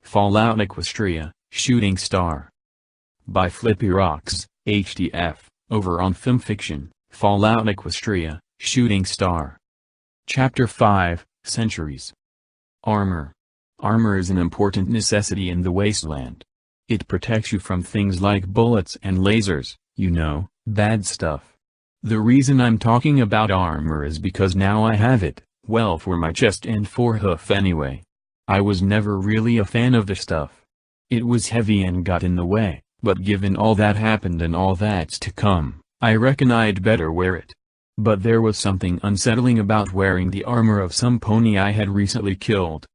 Fallout Equestria, Shooting Star. By Flippy Rocks, HTF, over on FimFiction, Fallout Equestria, Shooting Star. Chapter 5, Centuries. Armor. Armor is an important necessity in the wasteland. It protects you from things like bullets and lasers, you know, bad stuff. The reason I'm talking about armor is because now I have it, well, for my chest and forehoof anyway. I was never really a fan of the stuff. It was heavy and got in the way, but given all that happened and all that's to come, I reckon I'd better wear it. But there was something unsettling about wearing the armor of some pony I had recently killed.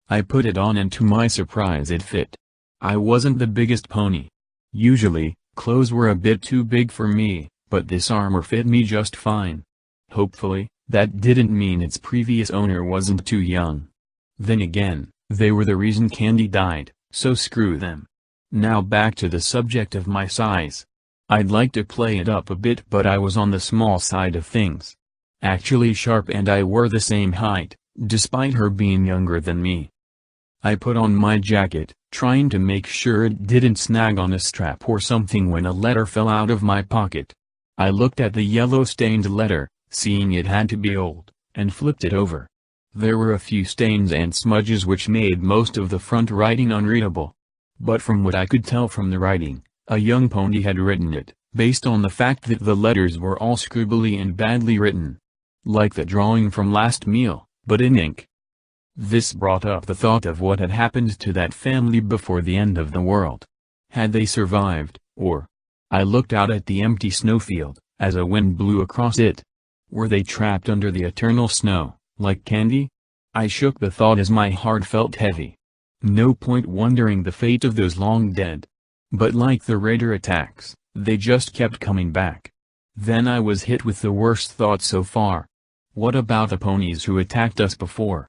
I put it on and to my surprise it fit. I wasn't the biggest pony. Usually, clothes were a bit too big for me, but this armor fit me just fine. Hopefully, that didn't mean its previous owner wasn't too young. Then again, they were the reason Candy died, so screw them. Now back to the subject of my size. I'd like to play it up a bit, but I was on the small side of things. Actually, Sharp and I were the same height, despite her being younger than me. I put on my jacket, trying to make sure it didn't snag on a strap or something when a letter fell out of my pocket. I looked at the yellow-stained letter, seeing it had to be old, and flipped it over. There were a few stains and smudges which made most of the front writing unreadable. But from what I could tell from the writing, a young pony had written it, based on the fact that the letters were all scribbly and badly written. Like the drawing from last meal, but in ink. This brought up the thought of what had happened to that family before the end of the world. Had they survived, or... I looked out at the empty snowfield, as a wind blew across it. Were they trapped under the eternal snow, like Candy? I shook the thought as my heart felt heavy. No point wondering the fate of those long dead. But like the raider attacks, they just kept coming back. Then I was hit with the worst thought so far. What about the ponies who attacked us before?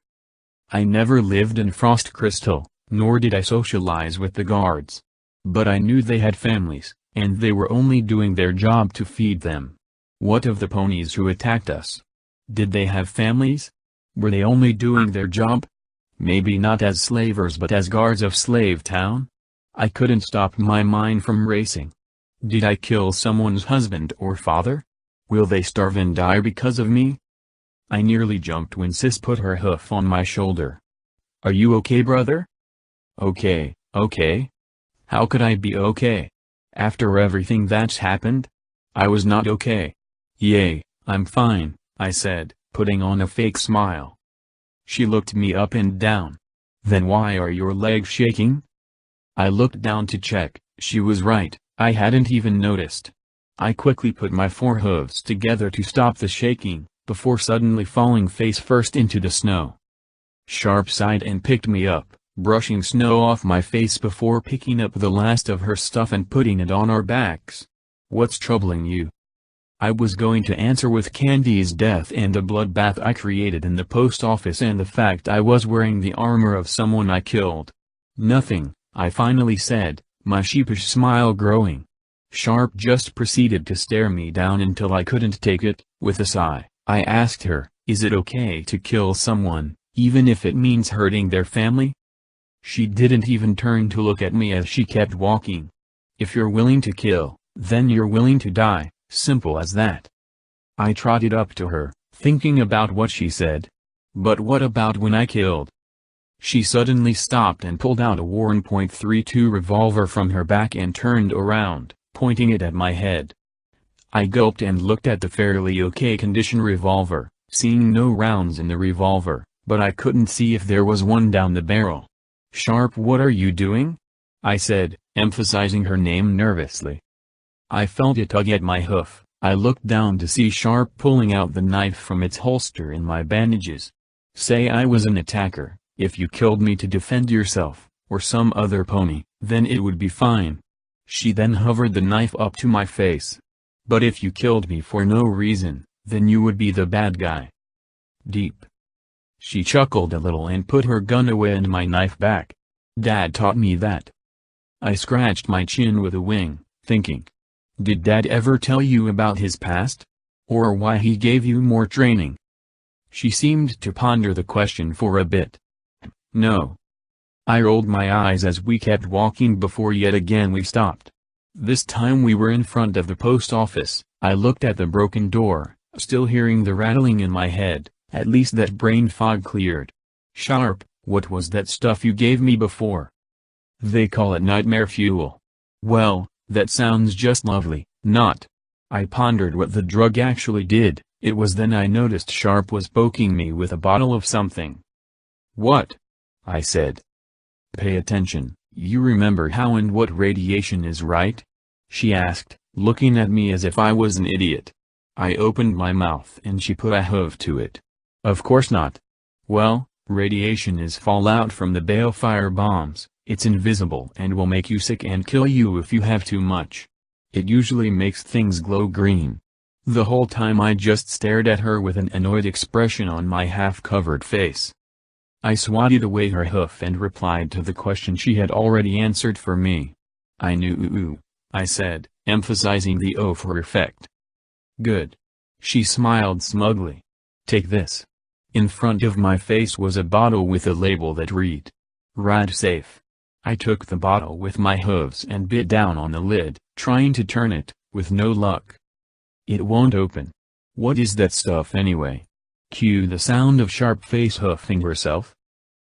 I never lived in Frost Crystal, nor did I socialize with the guards. But I knew they had families, and they were only doing their job to feed them. What of the ponies who attacked us? Did they have families? Were they only doing their job? Maybe not as slavers but as guards of Slave Town? I couldn't stop my mind from racing. Did I kill someone's husband or father? Will they starve and die because of me? I nearly jumped when Sis put her hoof on my shoulder. Are you okay, brother? Okay. How could I be okay? After everything that's happened? I was not okay. Yay, I'm fine, I said, putting on a fake smile. She looked me up and down. Then why are your legs shaking? I looked down to check. She was right, I hadn't even noticed. I quickly put my forehooves together to stop the shaking, before suddenly falling face first into the snow. Sharp sighed and picked me up, brushing snow off my face before picking up the last of her stuff and putting it on our backs. What's troubling you? I was going to answer with Candy's death and the bloodbath I created in the post office and the fact I was wearing the armor of someone I killed. Nothing, I finally said, my sheepish smile growing. Sharp just proceeded to stare me down until I couldn't take it. With a sigh, I asked her, is it okay to kill someone, even if it means hurting their family? She didn't even turn to look at me as she kept walking. If you're willing to kill, then you're willing to die, simple as that. I trotted up to her, thinking about what she said. But what about when I killed? She suddenly stopped and pulled out a worn .32 revolver from her back and turned around, pointing it at my head. I gulped and looked at the fairly okay condition revolver, seeing no rounds in the revolver, but I couldn't see if there was one down the barrel. Sharp, what are you doing? I said, emphasizing her name nervously. I felt a tug at my hoof. I looked down to see Sharp pulling out the knife from its holster in my bandages. Say I was an attacker, if you killed me to defend yourself, or some other pony, then it would be fine. She then hovered the knife up to my face. But if you killed me for no reason, then you would be the bad guy. Deep. She chuckled a little and put her gun away and my knife back. Dad taught me that. I scratched my chin with a wing, thinking. Did Dad ever tell you about his past? Or why he gave you more training? She seemed to ponder the question for a bit. No. I rolled my eyes as we kept walking before yet again we stopped. This time we were in front of the post office. I looked at the broken door, still hearing the rattling in my head. At least that brain fog cleared. Sharp, what was that stuff you gave me before? They call it nightmare fuel. Well, that sounds just lovely, not. I pondered what the drug actually did. It was then I noticed Sharp was poking me with a bottle of something. What? I said. Pay attention, you remember how and what radiation is, right? She asked, looking at me as if I was an idiot. I opened my mouth and she put a hoof to it. Of course not. Well, radiation is fallout from the balefire bombs. It's invisible and will make you sick and kill you if you have too much. It usually makes things glow green. The whole time I just stared at her with an annoyed expression on my half-covered face. I swatted away her hoof and replied to the question she had already answered for me. I knew, I said, emphasizing the O for effect. Good. She smiled smugly. Take this. In front of my face was a bottle with a label that read, Rad Safe. I took the bottle with my hooves and bit down on the lid, trying to turn it, with no luck. It won't open. What is that stuff anyway? Cue the sound of Sharp face hoofing herself.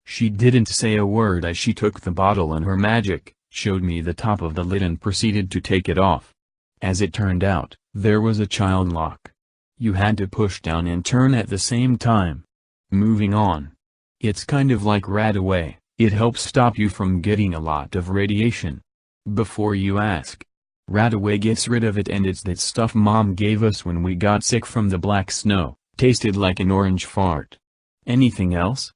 She didn't say a word as she took the bottle and her magic, showed me the top of the lid and proceeded to take it off. As it turned out, there was a child lock. You had to push down and turn at the same time. Moving on. It's kind of like Radaway, it helps stop you from getting a lot of radiation. Before you ask. Radaway gets rid of it and it's that stuff Mom gave us when we got sick from the black snow, tasted like an orange fart. Anything else?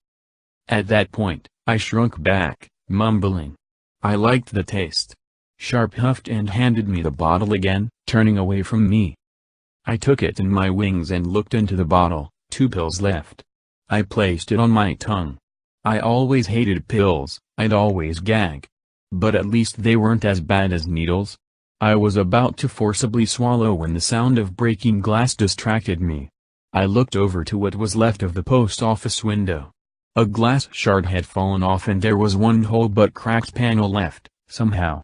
At that point, I shrunk back, mumbling. I liked the taste. Sharp huffed and handed me the bottle again, turning away from me. I took it in my wings and looked into the bottle, 2 pills left. I placed it on my tongue. I always hated pills, I'd always gag. But at least they weren't as bad as needles. I was about to forcibly swallow when the sound of breaking glass distracted me. I looked over to what was left of the post office window. A glass shard had fallen off and there was one whole but cracked panel left, somehow.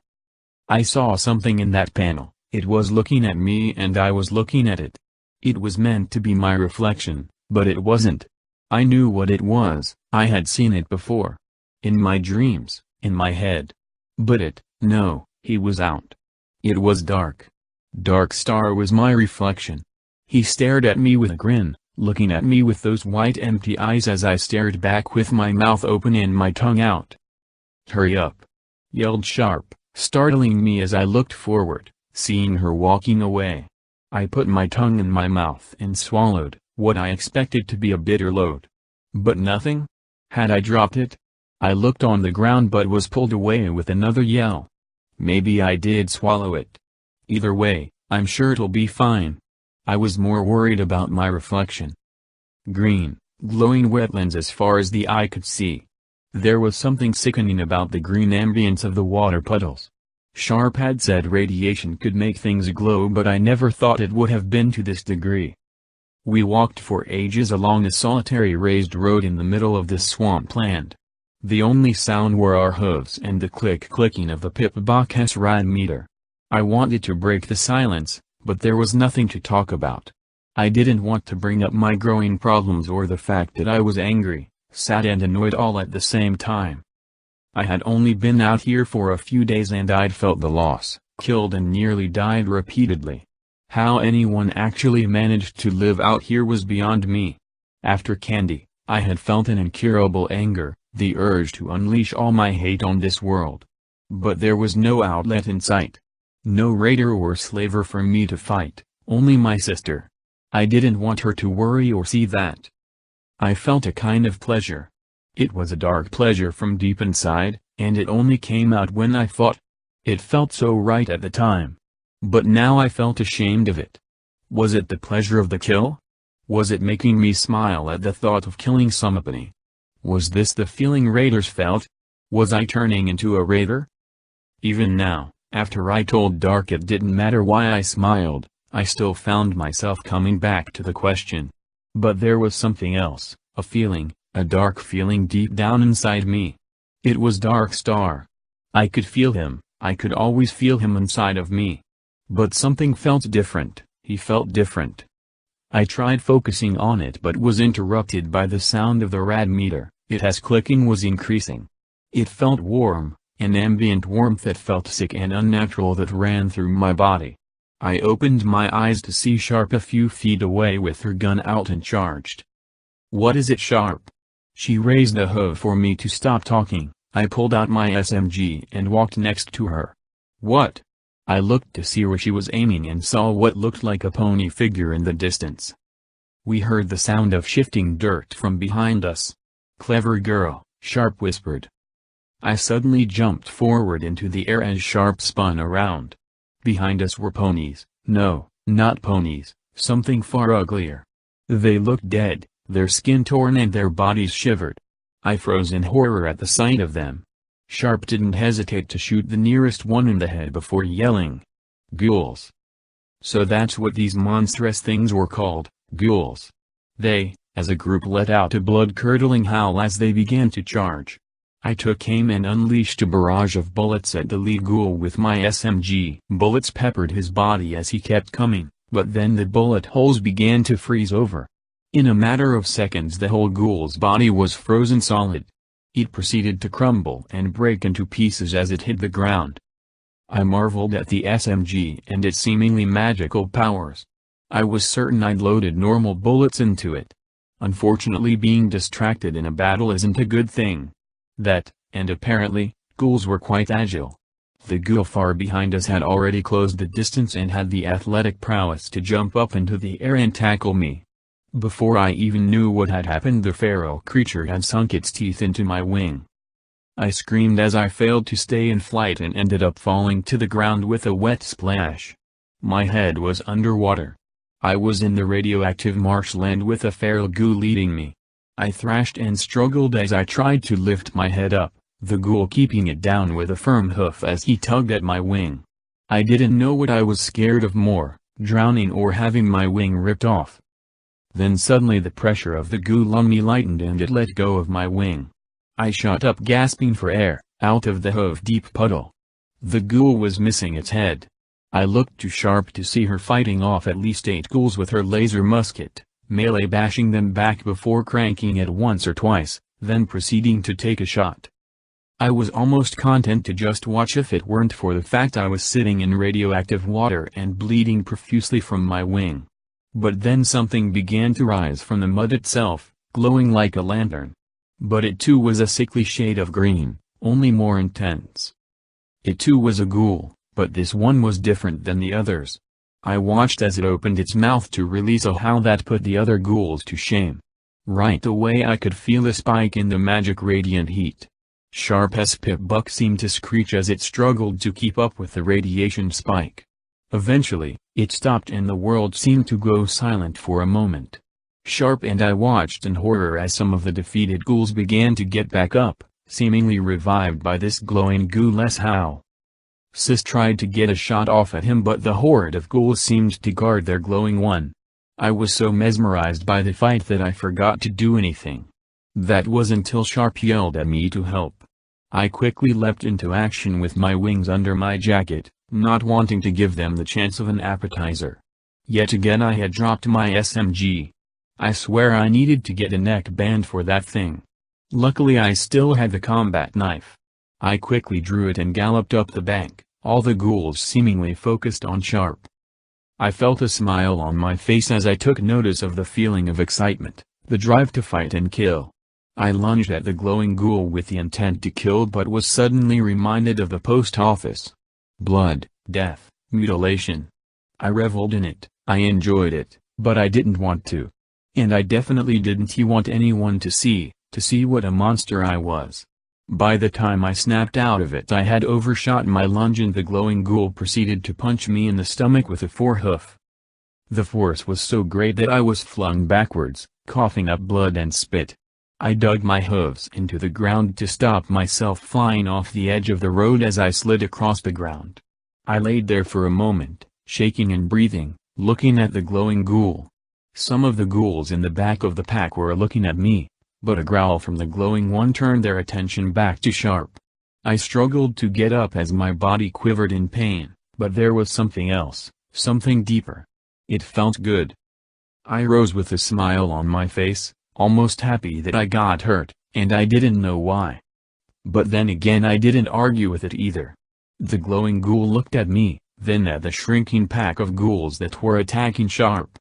I saw something in that panel, it was looking at me and I was looking at it. It was meant to be my reflection, but it wasn't. I knew what it was, I had seen it before. In my dreams, in my head. But no, he was out. It was Dark. Dark Star was my reflection. He stared at me with a grin, looking at me with those white empty eyes as I stared back with my mouth open and my tongue out. Hurry up! Yelled Sharp, startling me as I looked forward, seeing her walking away. I put my tongue in my mouth and swallowed what I expected to be a bitter load. But nothing? Had I dropped it? I looked on the ground but was pulled away with another yell. Maybe I did swallow it. Either way, I'm sure it'll be fine. I was more worried about my reflection. Green, glowing wetlands as far as the eye could see. There was something sickening about the green ambience of the water puddles. Sharp had said radiation could make things glow, but I never thought it would have been to this degree. We walked for ages along a solitary raised road in the middle of this swampland. The only sound were our hooves and the clicking of the Pip-Bacchus rad meter. I wanted to break the silence, but there was nothing to talk about. I didn't want to bring up my growing problems or the fact that I was angry, sad and annoyed all at the same time. I had only been out here for a few days and I'd felt the loss, killed and nearly died repeatedly. How anyone actually managed to live out here was beyond me. After Candy, I had felt an incurable anger, the urge to unleash all my hate on this world. But there was no outlet in sight. No raider or slaver for me to fight, only my sister. I didn't want her to worry or see that. I felt a kind of pleasure. It was a dark pleasure from deep inside, and it only came out when I fought. It felt so right at the time. But now I felt ashamed of it. Was it the pleasure of the kill? Was it making me smile at the thought of killing somebody? Was this the feeling raiders felt? Was I turning into a raider? Even now, after I told Dark it didn't matter why I smiled, I still found myself coming back to the question. But there was something else, a feeling, a dark feeling deep down inside me. It was Dark Star. I could feel him, I could always feel him inside of me. But something felt different, he felt different. I tried focusing on it but was interrupted by the sound of the rad meter. Its clicking was increasing. It felt warm, an ambient warmth that felt sick and unnatural that ran through my body. I opened my eyes to see Sharp a few feet away with her gun out and charged. "What is it, Sharp?" She raised a hoof for me to stop talking. I pulled out my SMG and walked next to her. "What?" I looked to see where she was aiming and saw what looked like a pony figure in the distance. We heard the sound of shifting dirt from behind us. "Clever girl," Sharp whispered. I suddenly jumped forward into the air as Sharp spun around. Behind us were ponies, no, not ponies, something far uglier. They looked dead, their skin torn and their bodies shivered. I froze in horror at the sight of them. Sharp didn't hesitate to shoot the nearest one in the head before yelling, "Ghouls!" So that's what these monstrous things were called, ghouls. They, as a group, let out a blood-curdling howl as they began to charge. I took aim and unleashed a barrage of bullets at the lead ghoul with my SMG. Bullets peppered his body as he kept coming, but then the bullet holes began to freeze over. In a matter of seconds the whole ghoul's body was frozen solid. It proceeded to crumble and break into pieces as it hit the ground. I marveled at the SMG and its seemingly magical powers. I was certain I'd loaded normal bullets into it. Unfortunately, being distracted in a battle isn't a good thing. And apparently, ghouls were quite agile. The ghoul far behind us had already closed the distance and had the athletic prowess to jump up into the air and tackle me. Before I even knew what had happened, the feral creature had sunk its teeth into my wing. I screamed as I failed to stay in flight and ended up falling to the ground with a wet splash. My head was underwater. I was in the radioactive marshland with a feral ghoul leading me. I thrashed and struggled as I tried to lift my head up, the ghoul keeping it down with a firm hoof as he tugged at my wing. I didn't know what I was scared of more, drowning or having my wing ripped off. Then suddenly the pressure of the ghoul on me lightened and it let go of my wing. I shot up gasping for air, out of the hoof-deep puddle. The ghoul was missing its head. I looked too sharp to see her fighting off at least 8 ghouls with her laser musket, melee bashing them back before cranking it once or twice, then proceeding to take a shot. I was almost content to just watch if it weren't for the fact I was sitting in radioactive water and bleeding profusely from my wing. But then something began to rise from the mud itself, glowing like a lantern. But it too was a sickly shade of green, only more intense. It too was a ghoul, but this one was different than the others. I watched as it opened its mouth to release a howl that put the other ghouls to shame. Right away I could feel a spike in the magic radiant heat. Sharp as Pip-Buck seemed to screech as it struggled to keep up with the radiation spike. Eventually, it stopped and the world seemed to go silent for a moment. Sharp and I watched in horror as some of the defeated ghouls began to get back up, seemingly revived by this glowing ghoul-less howl. Sis tried to get a shot off at him but the horde of ghouls seemed to guard their glowing one. I was so mesmerized by the fight that I forgot to do anything. That was until Sharp yelled at me to help. I quickly leapt into action with my wings under my jacket, not wanting to give them the chance of an appetizer. Yet again I had dropped my SMG. I swear I needed to get a neck band for that thing. Luckily I still had the combat knife. I quickly drew it and galloped up the bank, all the ghouls seemingly focused on Sharp. I felt a smile on my face as I took notice of the feeling of excitement, the drive to fight and kill. I lunged at the glowing ghoul with the intent to kill but was suddenly reminded of the post office. Blood, death, mutilation. I reveled in it, I enjoyed it, but I didn't want to. And I definitely didn't want anyone to see what a monster I was. By the time I snapped out of it I had overshot my lunge and the glowing ghoul proceeded to punch me in the stomach with a forehoof. The force was so great that I was flung backwards, coughing up blood and spit. I dug my hooves into the ground to stop myself flying off the edge of the road as I slid across the ground. I laid there for a moment, shaking and breathing, looking at the glowing ghoul. Some of the ghouls in the back of the pack were looking at me. but a growl from the glowing one turned their attention back to Sharp. I struggled to get up as my body quivered in pain, but there was something else, something deeper. It felt good. I rose with a smile on my face, almost happy that I got hurt, and I didn't know why. But then again I didn't argue with it either. The glowing ghoul looked at me, then at the shrinking pack of ghouls that were attacking Sharp.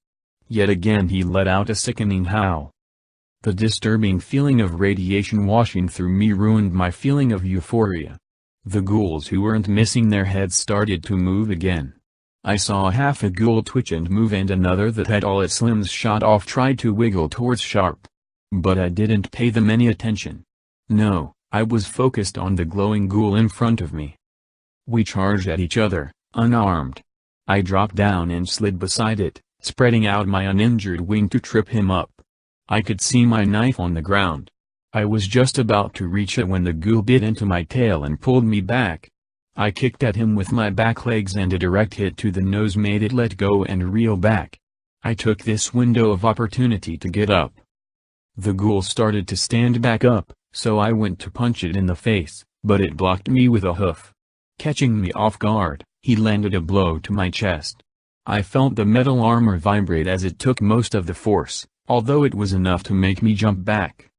Yet again he let out a sickening howl. The disturbing feeling of radiation washing through me ruined my feeling of euphoria. The ghouls who weren't missing their heads started to move again. I saw half a ghoul twitch and move and another that had all its limbs shot off tried to wiggle towards Sharp. But I didn't pay them any attention. No, I was focused on the glowing ghoul in front of me. We charged at each other, unarmed. I dropped down and slid beside it, spreading out my uninjured wing to trip him up. I could see my knife on the ground. I was just about to reach it when the ghoul bit into my tail and pulled me back. I kicked at him with my back legs and a direct hit to the nose made it let go and reel back. I took this window of opportunity to get up. The ghoul started to stand back up, so I went to punch it in the face, but it blocked me with a hoof. Catching me off guard, he landed a blow to my chest. I felt the metal armor vibrate as it took most of the force, although it was enough to make me jump back.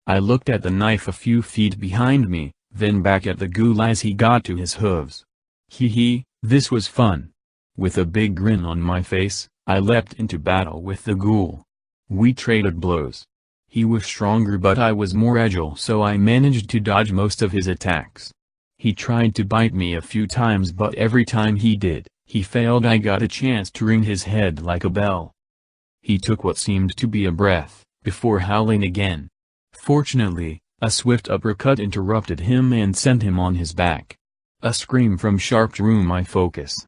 I looked at the knife a few feet behind me, then back at the ghoul as he got to his hooves. Hee, this was fun. With a big grin on my face, I leapt into battle with the ghoul. We traded blows. He was stronger but I was more agile, so I managed to dodge most of his attacks. He tried to bite me a few times, but every time he did, he failed. I got a chance to ring his head like a bell. He took what seemed to be a breath, before howling again. Fortunately, a swift uppercut interrupted him and sent him on his back. A scream from Sharp drew my focus.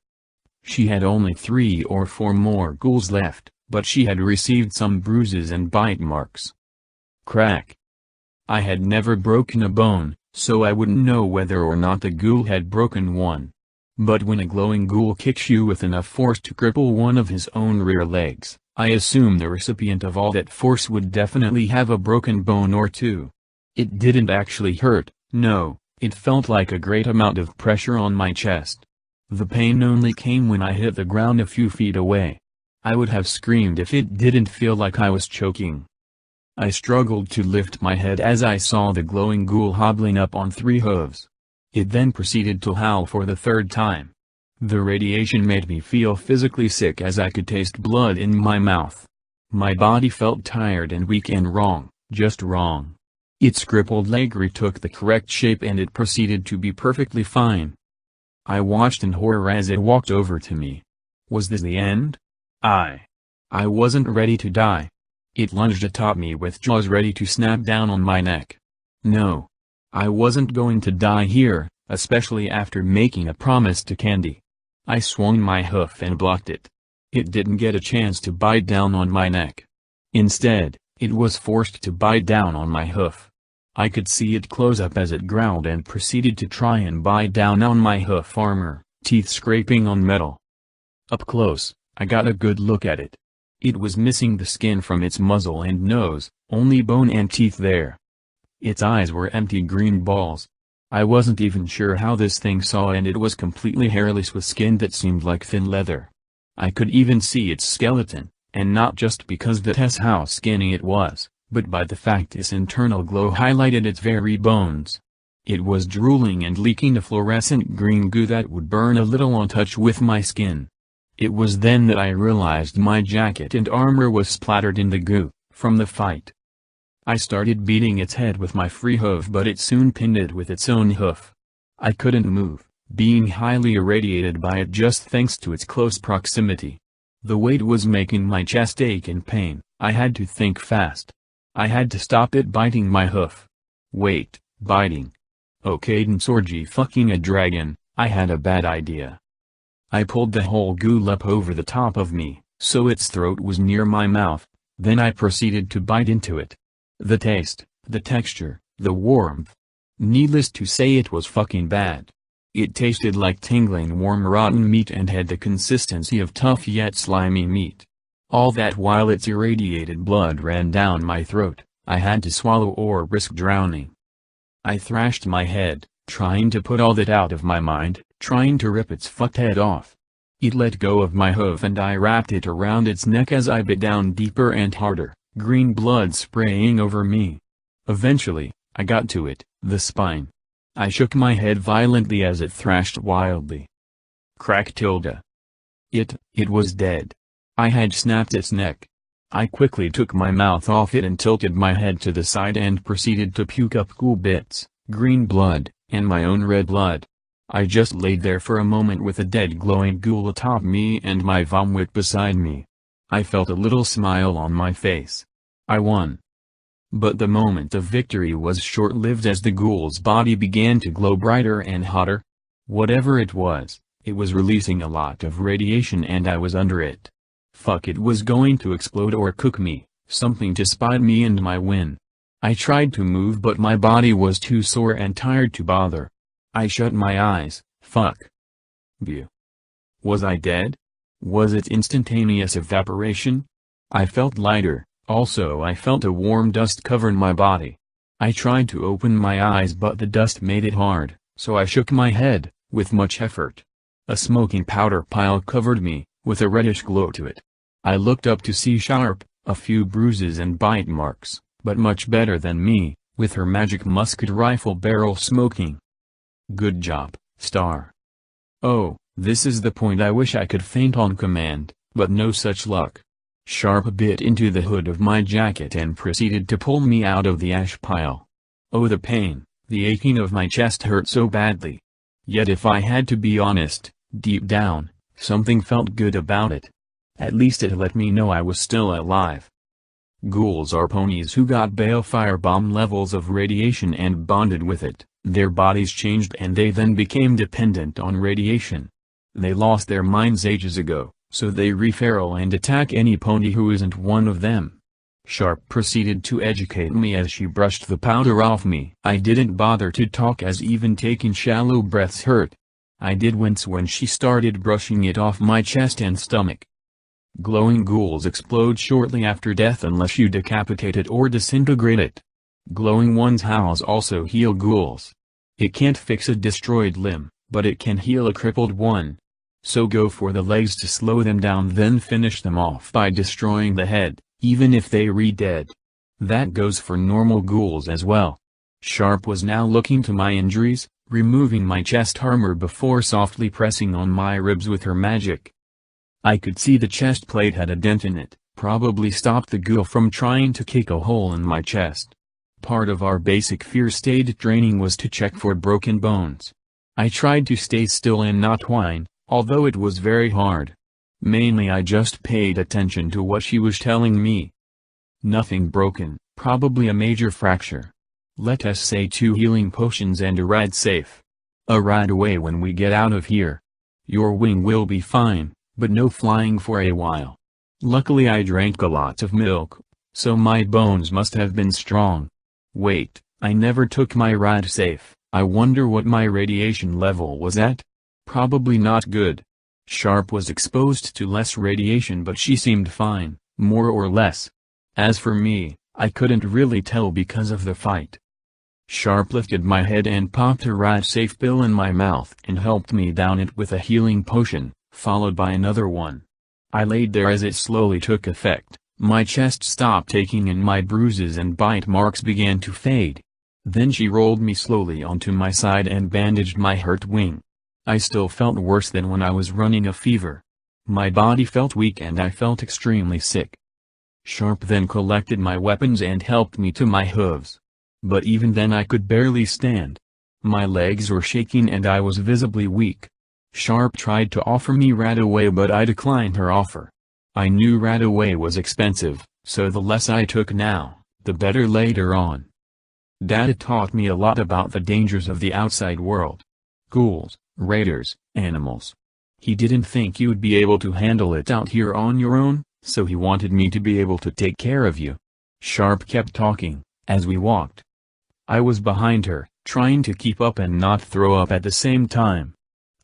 She had only 3 or 4 more ghouls left, but she had received some bruises and bite marks. Crack. I had never broken a bone, so I wouldn't know whether or not the ghoul had broken one. But when a glowing ghoul kicks you with enough force to cripple one of his own rear legs, I assume the recipient of all that force would definitely have a broken bone or two. It didn't actually hurt, no, it felt like a great amount of pressure on my chest. The pain only came when I hit the ground a few feet away. I would have screamed if it didn't feel like I was choking. I struggled to lift my head as I saw the glowing ghoul hobbling up on 3 hooves. It then proceeded to howl for the 3rd time. The radiation made me feel physically sick as I could taste blood in my mouth. My body felt tired and weak and wrong, just wrong. Its crippled leg retook the correct shape and it proceeded to be perfectly fine. I watched in horror as it walked over to me. Was this the end? I wasn't ready to die. It lunged atop me with jaws ready to snap down on my neck. No. I wasn't going to die here, especially after making a promise to Candy. I swung my hoof and blocked it. It didn't get a chance to bite down on my neck. Instead, it was forced to bite down on my hoof. I could see it close up as it growled and proceeded to try and bite down on my hoof armor, teeth scraping on metal. Up close, I got a good look at it. It was missing the skin from its muzzle and nose, only bone and teeth there. Its eyes were empty green balls. I wasn't even sure how this thing saw, and it was completely hairless with skin that seemed like thin leather. I could even see its skeleton, and not just because that's how skinny it was, but by the fact its internal glow highlighted its very bones. It was drooling and leaking a fluorescent green goo that would burn a little on touch with my skin. It was then that I realized my jacket and armor was splattered in the goo, from the fight. I started beating its head with my free hoof, but it soon pinned it with its own hoof. I couldn't move, being highly irradiated by it just thanks to its close proximity. The weight was making my chest ache in pain. I had to think fast. I had to stop it biting my hoof. Wait, biting. Oh Cadence orgy fucking a dragon, I had a bad idea. I pulled the whole ghoul up over the top of me, so its throat was near my mouth, then I proceeded to bite into it. The taste, the texture, the warmth. Needless to say it was fucking bad. It tasted like tingling warm rotten meat and had the consistency of tough yet slimy meat. All that while its irradiated blood ran down my throat, I had to swallow or risk drowning. I thrashed my head, trying to put all that out of my mind, trying to rip its fucked head off. It let go of my hoof and I wrapped it around its neck as I bit down deeper and harder, green blood spraying over me. Eventually, I got to it, the spine. I shook my head violently as it thrashed wildly. Crack tilde. It was dead. I had snapped its neck. I quickly took my mouth off it and tilted my head to the side and proceeded to puke up ghoul bits, green blood, and my own red blood. I just laid there for a moment with a dead glowing ghoul atop me and my vomit beside me. I felt a little smile on my face. I won. But the moment of victory was short-lived as the ghoul's body began to glow brighter and hotter. Whatever it was releasing a lot of radiation and I was under it. Fuck, it was going to explode or cook me, something to spite me and my win. I tried to move but my body was too sore and tired to bother. I shut my eyes. Fuck. View. Was I dead? Was it instantaneous evaporation? I felt lighter, also I felt a warm dust cover my body. I tried to open my eyes but the dust made it hard, so I shook my head, with much effort. A smoking powder pile covered me, with a reddish glow to it. I looked up to see Sharp, a few bruises and bite marks, but much better than me, with her magic musket rifle barrel smoking. Good job, Star. Oh, this is the point. I wish I could faint on command, but no such luck. Sharp bit into the hood of my jacket and proceeded to pull me out of the ash pile. Oh, the pain, the aching of my chest hurt so badly. Yet if I had to be honest, deep down, something felt good about it. At least it let me know I was still alive. Ghouls are ponies who got balefire bomb levels of radiation and bonded with it. Their bodies changed and they then became dependent on radiation. They lost their minds ages ago, so they referral and attack any pony who isn't one of them. Sharp proceeded to educate me as she brushed the powder off me. I didn't bother to talk as even taking shallow breaths hurt. I did wince when she started brushing it off my chest and stomach. Glowing ghouls explode shortly after death unless you decapitate it or disintegrate it. Glowing one's howls also heal ghouls. It can't fix a destroyed limb, but it can heal a crippled one. So go for the legs to slow them down, then finish them off by destroying the head, even if they re-dead. That goes for normal ghouls as well. Sharp was now looking to my injuries, removing my chest armor before softly pressing on my ribs with her magic. I could see the chest plate had a dent in it, probably stopped the ghoul from trying to kick a hole in my chest. Part of our basic first aid training was to check for broken bones. I tried to stay still and not whine, although it was very hard. Mainly I just paid attention to what she was telling me. Nothing broken, probably a major fracture. Let us say 2 healing potions and a ride safe. A ride away when we get out of here. Your wing will be fine, but no flying for a while. Luckily I drank a lot of milk, so my bones must have been strong. Wait, I never took my ride safe. I wonder what my radiation level was at? Probably not good. Sharp was exposed to less radiation but she seemed fine, more or less. As for me, I couldn't really tell because of the fight. Sharp lifted my head and popped a ride safe pill in my mouth and helped me down it with a healing potion, followed by another one. I laid there as it slowly took effect. My chest stopped aching and my bruises and bite marks began to fade. Then she rolled me slowly onto my side and bandaged my hurt wing. I still felt worse than when I was running a fever. My body felt weak and I felt extremely sick. Sharp then collected my weapons and helped me to my hooves. But even then I could barely stand. My legs were shaking and I was visibly weak. Sharp tried to offer me Radaway but I declined her offer. I knew Radaway was expensive, so the less I took now, the better later on. Dad taught me a lot about the dangers of the outside world. Ghouls, raiders, animals. He didn't think you'd be able to handle it out here on your own, so he wanted me to be able to take care of you. Sharp kept talking, as we walked. I was behind her, trying to keep up and not throw up at the same time.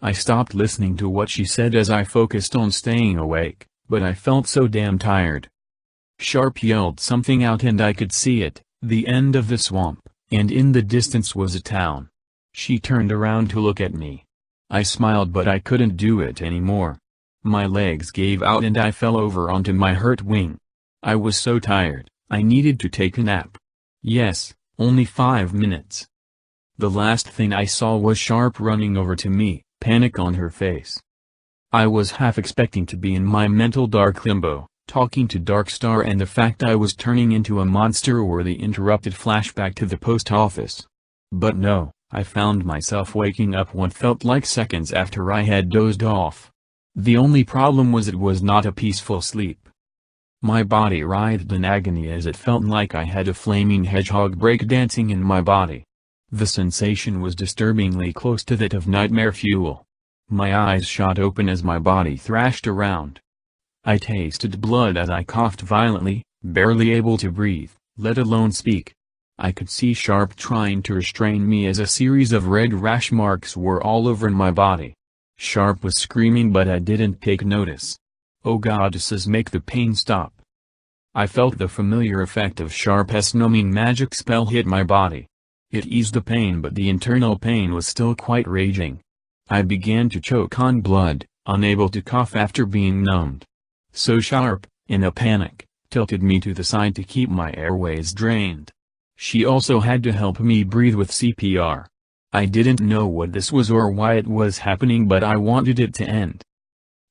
I stopped listening to what she said as I focused on staying awake, but I felt so damn tired. Sharp yelled something out and I could see it, The end of the swamp, and in the distance was a town. She turned around to look at me. I smiled, but I couldn't do it anymore. My legs gave out and I fell over onto my hurt wing. I was so tired, I needed to take a nap. Yes, only 5 minutes. The last thing I saw was Sharp running over to me, panic on her face. I was half expecting to be in my mental dark limbo, talking to Darkstar, and the fact I was turning into a monster, or the interrupted flashback to the post office. But no, I found myself waking up what felt like seconds after I had dozed off. The only problem was it was not a peaceful sleep. My body writhed in agony as it felt like I had a flaming hedgehog breakdancing in my body. The sensation was disturbingly close to that of nightmare fuel. My eyes shot open as my body thrashed around. I tasted blood as I coughed violently, barely able to breathe, let alone speak. I could see Sharp trying to restrain me as a series of red rash marks were all over my body. Sharp was screaming, but I didn't take notice. "Oh goddesses, make the pain stop." I felt the familiar effect of Sharp's numbing magic spell hit my body. It eased the pain, but the internal pain was still quite raging. I began to choke on blood, unable to cough after being numbed. So Sharp, in a panic, tilted me to the side to keep my airways drained. She also had to help me breathe with CPR. I didn't know what this was or why it was happening, but I wanted it to end.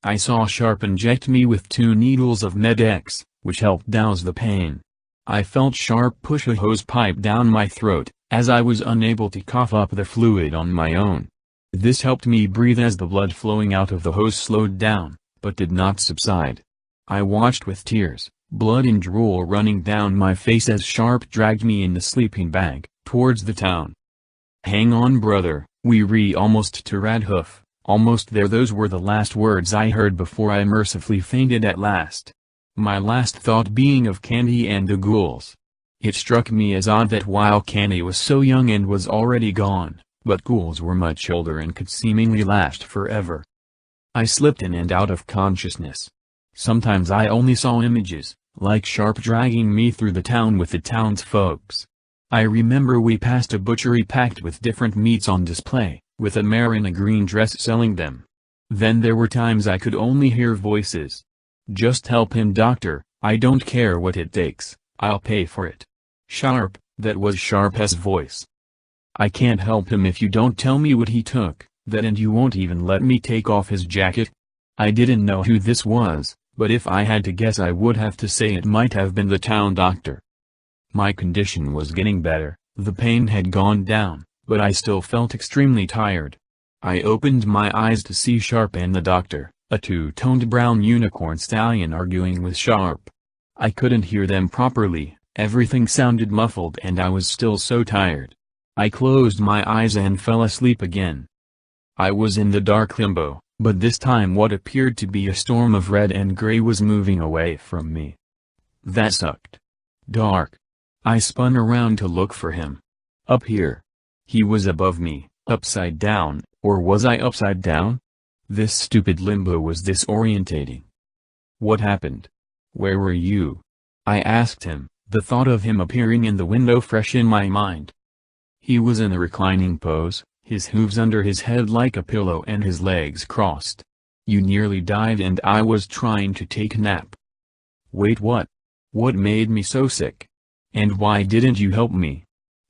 I saw Sharp inject me with 2 needles of Med-X, which helped douse the pain. I felt Sharp push a hose pipe down my throat, as I was unable to cough up the fluid on my own. This helped me breathe as the blood flowing out of the hose slowed down, but did not subside. I watched with tears, blood and drool running down my face as Sharp dragged me in the sleeping bag, towards the town. "Hang on, brother, we're almost to Radhoof, almost there." Those were the last words I heard before I mercifully fainted at last. My last thought being of Candy and the ghouls. It struck me as odd that while Candy was so young and was already gone, but ghouls were much older and could seemingly last forever. I slipped in and out of consciousness. Sometimes I only saw images, like Sharp dragging me through the town with the townsfolks. I remember we passed a butchery packed with different meats on display, with a mare in a green dress selling them. Then there were times I could only hear voices. "Just help him, doctor, I don't care what it takes, I'll pay for it." "Sharp," that was Sharp's voice. "I can't help him if you don't tell me what he took, that, and you won't even let me take off his jacket." I didn't know who this was, but if I had to guess I would have to say it might have been the town doctor. My condition was getting better, the pain had gone down, but I still felt extremely tired. I opened my eyes to see Sharp and the doctor, a 2-toned brown unicorn stallion, arguing with Sharp. I couldn't hear them properly, everything sounded muffled and I was still so tired. I closed my eyes and fell asleep again. I was in the dark limbo, but this time what appeared to be a storm of red and gray was moving away from me. That sucked. Dark. I spun around to look for him. Up here. He was above me, upside down, or was I upside down? This stupid limbo was disorientating. "What happened? Where were you?" I asked him, the thought of him appearing in the window fresh in my mind. He was in a reclining pose, his hooves under his head like a pillow and his legs crossed. "You nearly died and I was trying to take a nap." "Wait, what? What made me so sick? And why didn't you help me?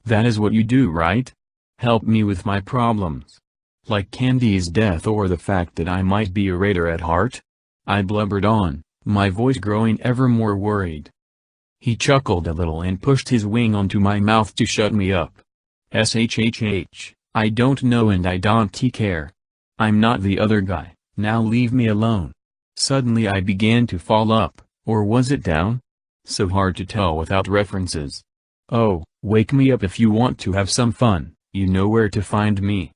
That is what you do, right? Help me with my problems. Like Candy's death or the fact that I might be a raider at heart?" I blubbered on, my voice growing ever more worried. He chuckled a little and pushed his wing onto my mouth to shut me up. "SHHH, I don't know and I don't care. I'm not the other guy, now leave me alone." Suddenly I began to fall up, or was it down? So hard to tell without references. "Oh, wake me up if you want to have some fun, you know where to find me."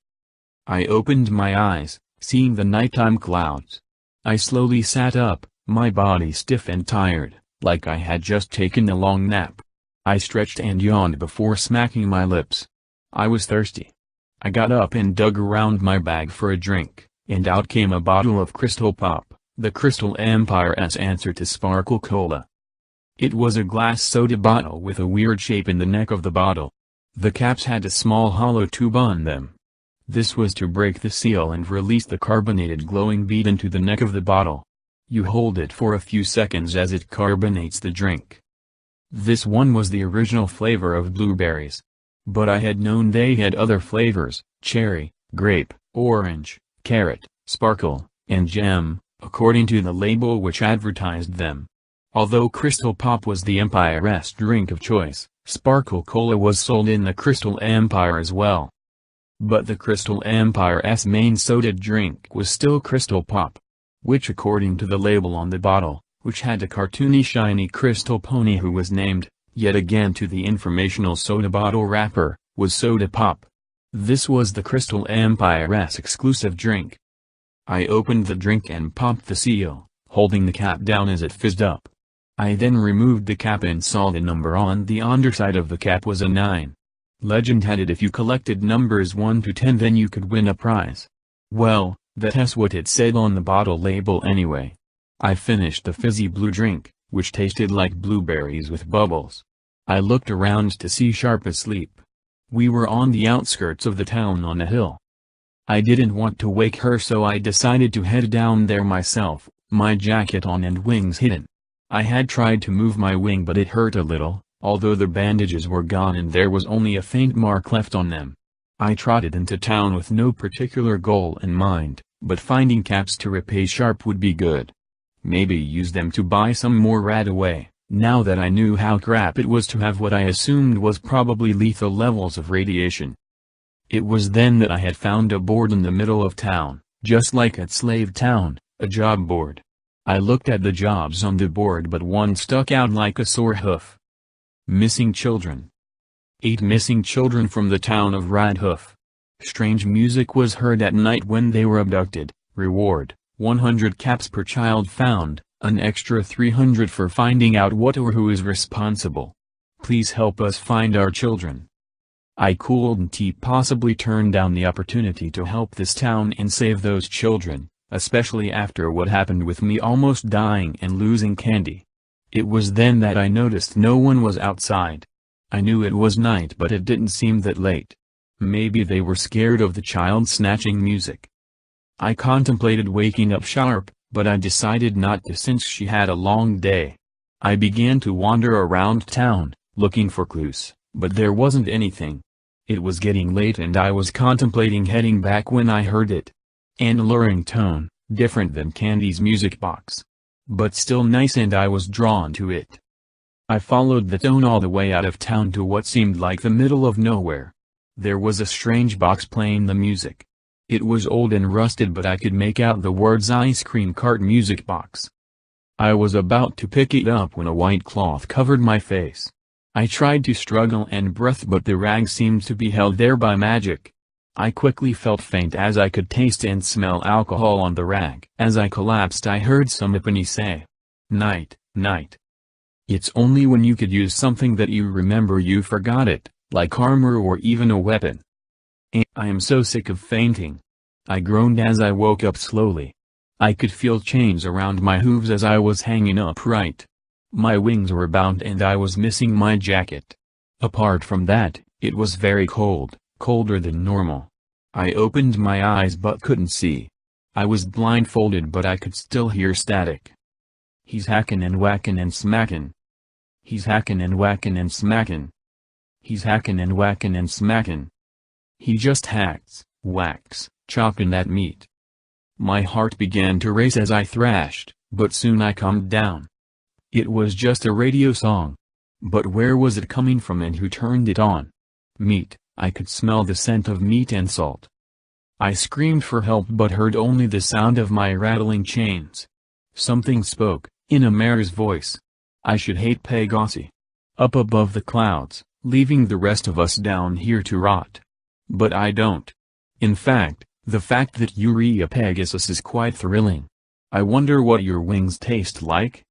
I opened my eyes, seeing the nighttime clouds. I slowly sat up, my body stiff and tired, like I had just taken a long nap. I stretched and yawned before smacking my lips. I was thirsty. I got up and dug around my bag for a drink, and out came a bottle of Crystal Pop, the Crystal Empire's answer to Sparkle Cola. It was a glass soda bottle with a weird shape in the neck of the bottle. The caps had a small hollow tube on them. This was to break the seal and release the carbonated glowing bead into the neck of the bottle. You hold it for a few seconds as it carbonates the drink. This one was the original flavor of blueberries. But I had known they had other flavors: cherry, grape, orange, carrot, sparkle, and gem, according to the label which advertised them. Although Crystal Pop was the Empire's drink of choice, Sparkle Cola was sold in the Crystal Empire as well. But the Crystal Empire's main soda drink was still Crystal Pop, which according to the label on the bottle, which had a cartoony shiny crystal pony who was named, yet again to the informational soda bottle wrapper, was Soda Pop. This was the Crystal Empire's exclusive drink. I opened the drink and popped the seal, holding the cap down as it fizzed up. I then removed the cap and saw the number on the underside of the cap was a 9. Legend had it if you collected numbers 1 to 10 then you could win a prize. Well, that's what it said on the bottle label anyway. I finished the fizzy blue drink, which tasted like blueberries with bubbles. I looked around to see Sharp asleep. We were on the outskirts of the town on a hill. I didn't want to wake her, so I decided to head down there myself, my jacket on and wings hidden. I had tried to move my wing but it hurt a little, although the bandages were gone and there was only a faint mark left on them. I trotted into town with no particular goal in mind, but finding caps to repay Sharp would be good. Maybe use them to buy some more Radaway, now that I knew how crap it was to have what I assumed was probably lethal levels of radiation. It was then that I had found a board in the middle of town, just like at Slave Town, a job board. I looked at the jobs on the board but one stuck out like a sore hoof. Missing children. 8 missing children from the town of Radhoof. Strange music was heard at night when they were abducted. Reward, 100 caps per child found, an extra 300 for finding out what or who is responsible. Please help us find our children. I couldn't possibly turn down the opportunity to help this town and save those children, especially after what happened with me almost dying and losing Candy. It was then that I noticed no one was outside. I knew it was night but it didn't seem that late. Maybe they were scared of the child snatching music. I contemplated waking up Sharp, but I decided not to since she had a long day. I began to wander around town, looking for clues, but there wasn't anything. It was getting late and I was contemplating heading back when I heard it. An alluring tone, different than Candy's music box, but still nice, and I was drawn to it. I followed the tone all the way out of town to what seemed like the middle of nowhere. There was a strange box playing the music. It was old and rusted but I could make out the words "Ice Cream Cart Music Box." I was about to pick it up when a white cloth covered my face. I tried to struggle and breathe but the rag seemed to be held there by magic. I quickly felt faint as I could taste and smell alcohol on the rag. As I collapsed I heard somebody say, "Night, night." It's only when you could use something that you remember you forgot it, like armor or even a weapon. And I am so sick of fainting. I groaned as I woke up slowly. I could feel chains around my hooves as I was hanging upright. My wings were bound and I was missing my jacket. Apart from that, it was very cold, colder than normal. I opened my eyes but couldn't see. I was blindfolded but I could still hear static. He's hacking and whacking and smacking. He's hacking and whacking and smacking. He's hacking and whacking and smacking. He just hacks, whacks, chopping that meat. My heart began to race as I thrashed, but soon I calmed down. It was just a radio song. But where was it coming from and who turned it on? Meat, I could smell the scent of meat and salt. I screamed for help but heard only the sound of my rattling chains. Something spoke, in a mare's voice. I should hate Pegasus. Up above the clouds, leaving the rest of us down here to rot. But I don't. In fact, the fact that you're a Pegasus is quite thrilling. I wonder what your wings taste like?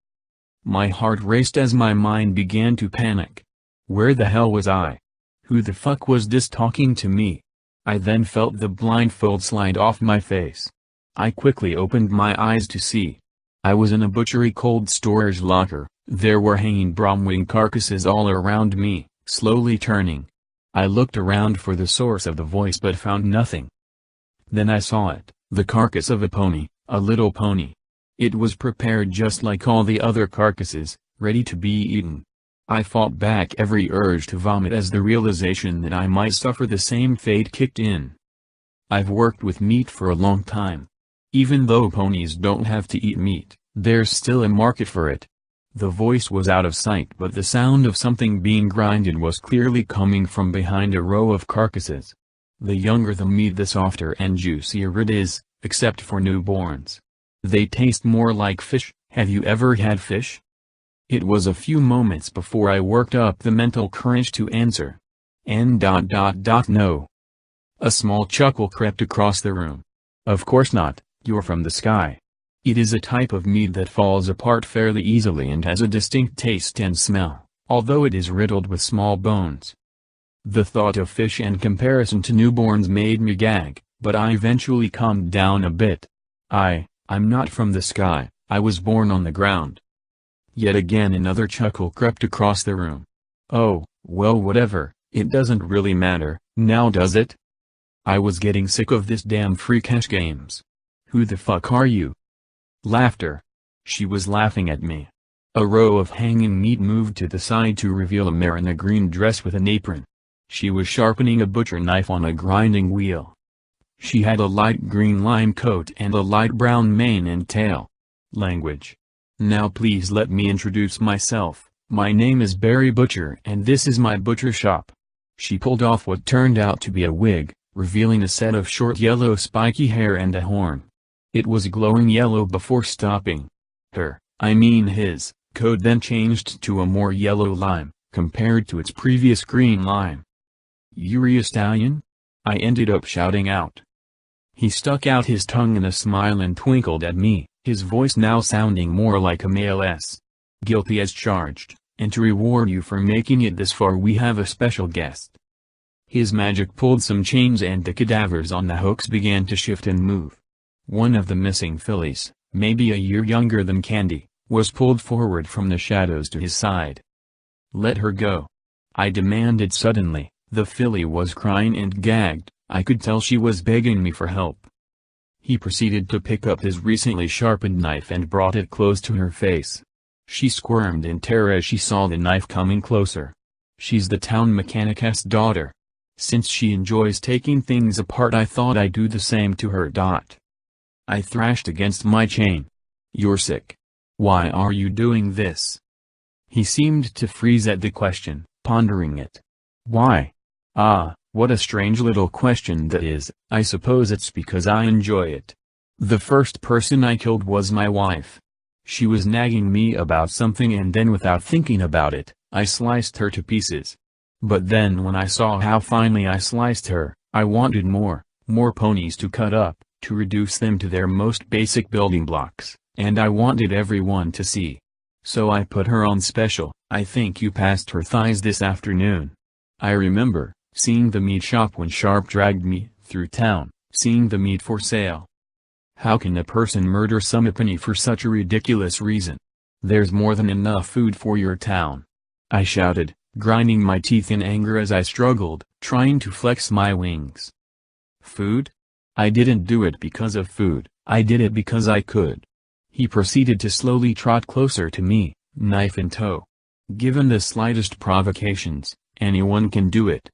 My heart raced as my mind began to panic. Where the hell was I? Who the fuck was this talking to me? I then felt the blindfold slide off my face. I quickly opened my eyes to see. I was in a butchery cold storage locker, There were hanging bromwing carcasses all around me, slowly turning. I looked around for the source of the voice but found nothing. Then I saw it, the carcass of a pony, a little pony. It was prepared just like all the other carcasses, ready to be eaten. I fought back every urge to vomit as the realization that I might suffer the same fate kicked in. I've worked with meat for a long time. Even though ponies don't have to eat meat, there's still a market for it. The voice was out of sight but the sound of something being grinded was clearly coming from behind a row of carcasses. The younger the meat the softer and juicier it is, except for newborns. They taste more like fish. Have you ever had fish? It was a few moments before I worked up the mental courage to answer. No. A small chuckle crept across the room. Of course not, you're from the sky. It is a type of meat that falls apart fairly easily and has a distinct taste and smell, although it is riddled with small bones. The thought of fish and comparison to newborns made me gag, but I eventually calmed down a bit. I'm not from the sky, I was born on the ground. Yet again another chuckle crept across the room. Oh, well whatever, it doesn't really matter, now does it? I was getting sick of this damn free cash games. Who the fuck are you? Laughter. She was laughing at me. A row of hanging meat moved to the side to reveal a mare in a green dress with an apron. She was sharpening a butcher knife on a grinding wheel. She had a light green lime coat and a light brown mane and tail. Language. Now please let me introduce myself. My name is Barry Butcher and this is my butcher shop. She pulled off what turned out to be a wig, revealing a set of short yellow spiky hair and a horn. It was glowing yellow before stopping. His, coat then changed to a more yellow lime, compared to its previous green lime. "You're a stallion?" I ended up shouting out. He stuck out his tongue in a smile and twinkled at me, his voice now sounding more like a male S. "Guilty as charged, and to reward you for making it this far we have a special guest." His magic pulled some chains and the cadavers on the hooks began to shift and move. One of the missing fillies, maybe a year younger than Candy, was pulled forward from the shadows to his side. "Let her go," I demanded suddenly. The filly was crying and gagged, I could tell she was begging me for help. He proceeded to pick up his recently sharpened knife and brought it close to her face. She squirmed in terror as she saw the knife coming closer. She's the town mechanic's daughter. Since she enjoys taking things apart I thought I'd do the same to her. I thrashed against my chain. "You're sick. Why are you doing this?" He seemed to freeze at the question, pondering it. "Why? What a strange little question that is. I suppose it's because I enjoy it. The first person I killed was my wife. She was nagging me about something and then without thinking about it, I sliced her to pieces. But then when I saw how finely I sliced her, I wanted more ponies to cut up, to reduce them to their most basic building blocks, and I wanted everyone to see. So I put her on special. I think you passed her thighs this afternoon." I remember, seeing the meat shop when Sharp dragged me through town, seeing the meat for sale. How can a person murder some penny for such a ridiculous reason? There's more than enough food for your town. I shouted, grinding my teeth in anger as I struggled, trying to flex my wings. Food? I didn't do it because of food, I did it because I could. He proceeded to slowly trot closer to me, knife in tow. Given the slightest provocations, anyone can do it.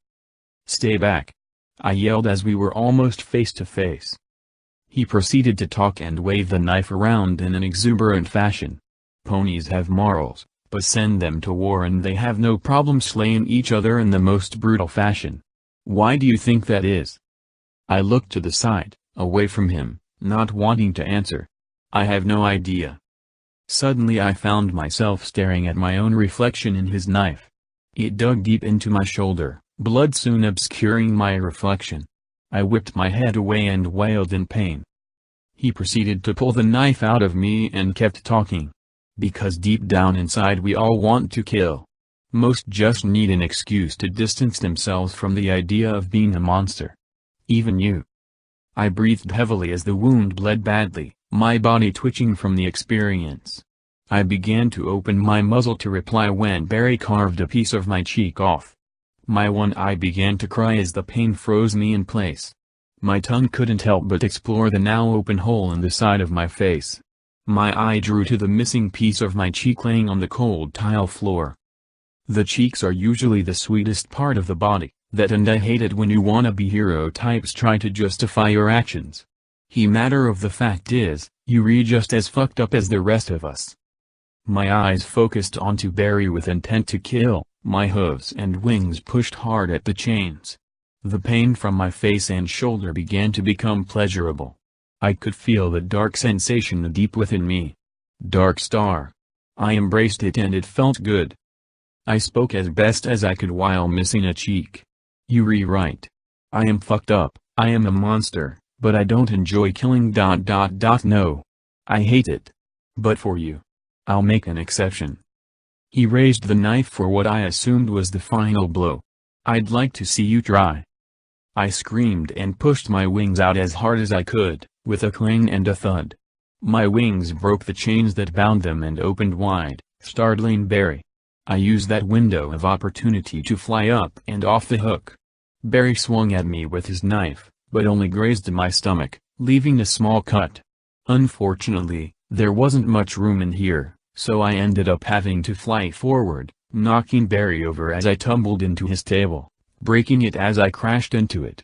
"Stay back!" I yelled as we were almost face to face. He proceeded to talk and wave the knife around in an exuberant fashion. "Ponies have morals, but send them to war and they have no problem slaying each other in the most brutal fashion. Why do you think that is?" I looked to the side, away from him, not wanting to answer. I have no idea. Suddenly I found myself staring at my own reflection in his knife. It dug deep into my shoulder, blood soon obscuring my reflection. I whipped my head away and wailed in pain. He proceeded to pull the knife out of me and kept talking. Because deep down inside we all want to kill. Most just need an excuse to distance themselves from the idea of being a monster. Even you. I breathed heavily as the wound bled badly, my body twitching from the experience. I began to open my muzzle to reply when Barry carved a piece of my cheek off. My one eye began to cry as the pain froze me in place. My tongue couldn't help but explore the now open hole in the side of my face. My eye drew to the missing piece of my cheek laying on the cold tile floor. The cheeks are usually the sweetest part of the body, and I hate it when you wannabe hero types try to justify your actions. Matter of the fact is, you're just as fucked up as the rest of us. My eyes focused onto Barry with intent to kill, my hooves and wings pushed hard at the chains. The pain from my face and shoulder began to become pleasurable. I could feel the dark sensation deep within me. Dark Star. I embraced it and it felt good. I spoke as best as I could while missing a cheek. You're right. I am fucked up, I am a monster, but I don't enjoy killing ... No. I hate it. But for you, I'll make an exception. He raised the knife for what I assumed was the final blow. I'd like to see you try. I screamed and pushed my wings out as hard as I could, with a clang and a thud. My wings broke the chains that bound them and opened wide, startling Barry. I used that window of opportunity to fly up and off the hook. Barry swung at me with his knife, but only grazed my stomach, leaving a small cut. Unfortunately, there wasn't much room in here, so I ended up having to fly forward, knocking Barry over as I tumbled into his table, breaking it as I crashed into it.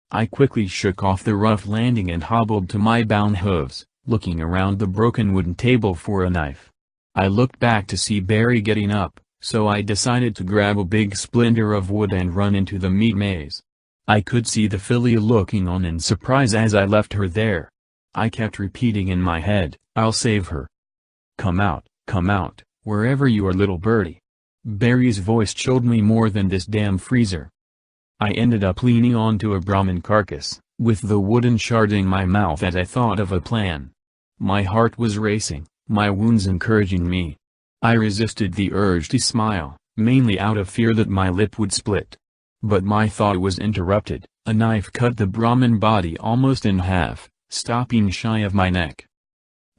I quickly shook off the rough landing and hobbled to my bound hooves, looking around the broken wooden table for a knife. I looked back to see Barry getting up, so I decided to grab a big splinter of wood and run into the meat maze. I could see the filly looking on in surprise as I left her there. I kept repeating in my head, "I'll save her. Come out, wherever you are, little birdie." Barry's voice chilled me more than this damn freezer. I ended up leaning onto a Brahmin carcass, with the wooden shard in my mouth as I thought of a plan. My heart was racing, my wounds encouraging me. I resisted the urge to smile, mainly out of fear that my lip would split. But my thought was interrupted. A knife cut the Brahmin body almost in half, stopping shy of my neck.